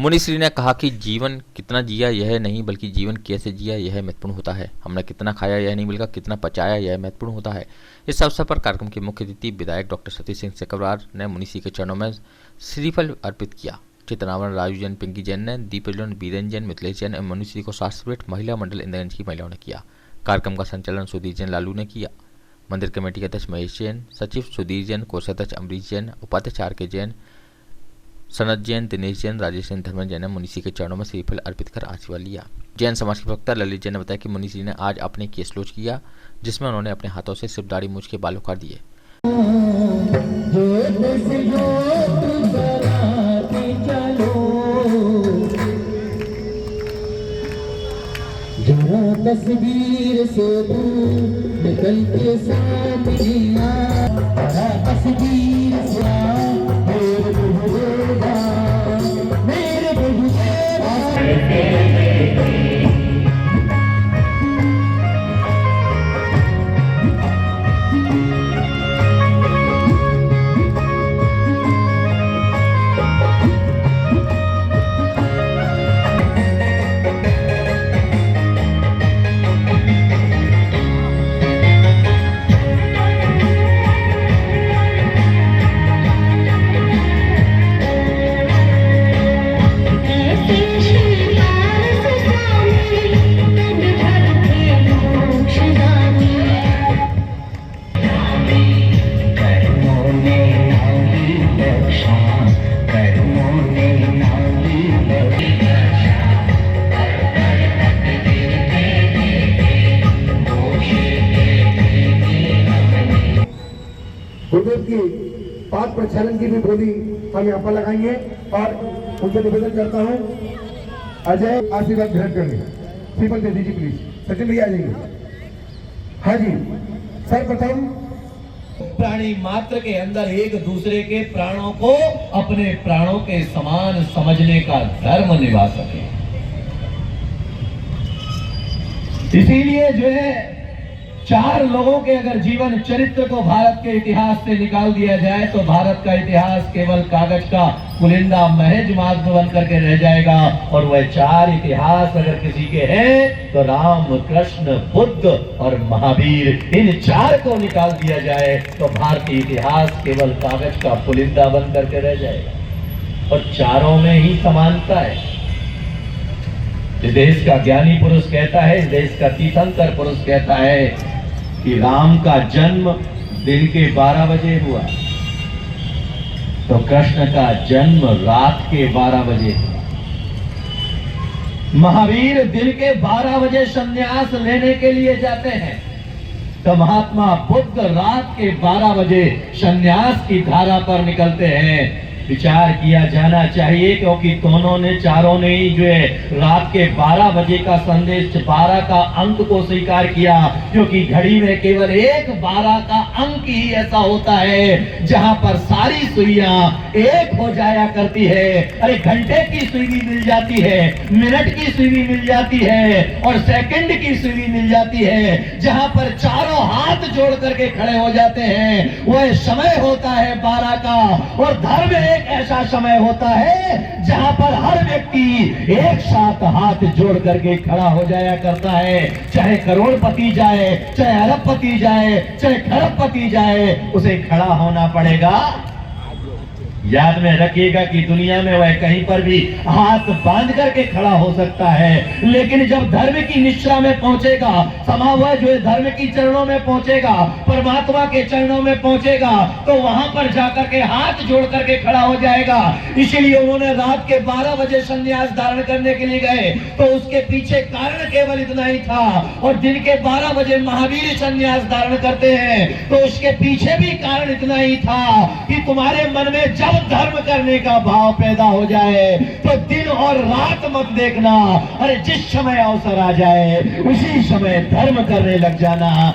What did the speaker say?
मुनिश्री ने कहा कि जीवन कितना जिया यह नहीं बल्कि जीवन कैसे जिया यह महत्वपूर्ण होता है। हमने कितना खाया यह नहीं बल्कि कितना पचाया यह महत्वपूर्ण होता है। इस अवसर पर कार्यक्रम के मुख्य अतिथि विधायक डॉक्टर सतीश सिंह सेकरवार ने मुनिश्री के चरणों में श्रीफल अर्पित किया। चितनावन राजू जैन, पिंकी जैन ने, दीप प्रज्वलन बीरेन जैन, मिथिलेश जैन एवं मुनिश्री को शास्त्रीय महिला मंडल इंद्रगंज की महिलाओं ने किया। कार्यक्रम का संचालन सुधीर जैन लालू ने किया। मंदिर कमेटी के अध्यक्ष महेश जैन, सचिव सुधीर जैन, कोषाध्यक्ष अमरीश जैन, उपाध्यक्ष आर के जैन, सनत जैन, दिनेश जैन, राजेश जैन, धर्मेंद्र जैन ने मुनिश्री के चरणों में श्रीफल अर्पित कर आशीर्वाद लिया। जैन समाज के प्रवक्ता ललित जैन ने बताया कि मुनिश्री ने आज अपने केस लॉन्च किया, जिसमें उन्होंने अपने हाथों से सिर्फ दाढ़ी मूछ के बाल उखाड़ दिए। तस्वीर से दूर निकल के सामने आ, तस्वीर से मेरे गुरुदेव की पाठ प्रक्षालन की भी बोली हम यहाँ पर लगाएंगे और उनसे निवेदन करता हूँ अजय आशीर्वाद ग्रहण करने। श्रीफल दे दीजिए प्लीज। सचिन भैया आ जाएंगे। हाँ जी, सर्वप्रथम प्राणी मात्र के अंदर एक दूसरे के प्राणों को अपने प्राणों के समान समझने का धर्म निभा सके। इसीलिए जो है 4 लोगों के अगर जीवन चरित्र को भारत के इतिहास से निकाल दिया जाए तो भारत का इतिहास केवल कागज का पुलिंदा महज माध्यम बन करके रह जाएगा। और वह 4 इतिहास अगर किसी के हैं तो राम, कृष्ण, बुद्ध और महावीर, इन 4 को निकाल दिया जाए तो भारतीय इतिहास केवल कागज का पुलिंदा बन करके रह जाएगा। और चारों में ही समानता है। इस देश का ज्ञानी पुरुष कहता है, इस देश का तीर्थंकर पुरुष कहता है कि राम का जन्म दिन के 12 बजे हुआ तो कृष्ण का जन्म रात के 12 बजे हुआ। महावीर दिन के 12 बजे संन्यास लेने के लिए जाते हैं तो महात्मा बुद्ध रात के 12 बजे संन्यास की धारा पर निकलते हैं। विचार किया जाना चाहिए क्योंकि दोनों ने, चारों ने ही जो है रात के 12 बजे का संदेश, 12 का अंक को स्वीकार किया, क्योंकि घड़ी में केवल एक 12 का अंक ही ऐसा होता है जहां पर सारी सुइयां एक हो जाया करती है। अरे घंटे की सुई भी मिल जाती है, मिनट की सुई भी मिल जाती है और सेकंड की सुई भी मिल जाती है। जहां पर चारों हाथ जोड़ करके खड़े हो जाते हैं वह समय होता है 12 का। और धर्म एक ऐसा समय होता है जहां पर हर व्यक्ति एक साथ हाथ जोड़ करके खड़ा हो जाया करता है। चाहे करोड़पति जाए, चाहे अरबपति जाए, चाहे खरबपति जाए, उसे खड़ा होना पड़ेगा। याद में रखिएगा कि दुनिया में वह कहीं पर भी हाथ बांध करके खड़ा हो सकता है, लेकिन जब धर्म की निश्रा में पहुंचेगा, समा हुआ जो है धर्म की चरणों में पहुंचेगा, परमात्मा के चरणों में पहुंचेगा, तो वहां पर जाकर के हाथ जोड़ करके खड़ा हो जाएगा। इसीलिए उन्होंने रात के 12 बजे संन्यास धारण करने के लिए गए तो उसके पीछे कारण केवल इतना ही था। और दिन के 12 बजे महावीर संन्यास धारण करते हैं तो उसके पीछे भी कारण इतना ही था कि तुम्हारे मन में जब धर्म करने का भाव पैदा हो जाए तो दिन और रात मत देखना। अरे जिस समय अवसर आ जाए उसी समय धर्म करने लग जाना।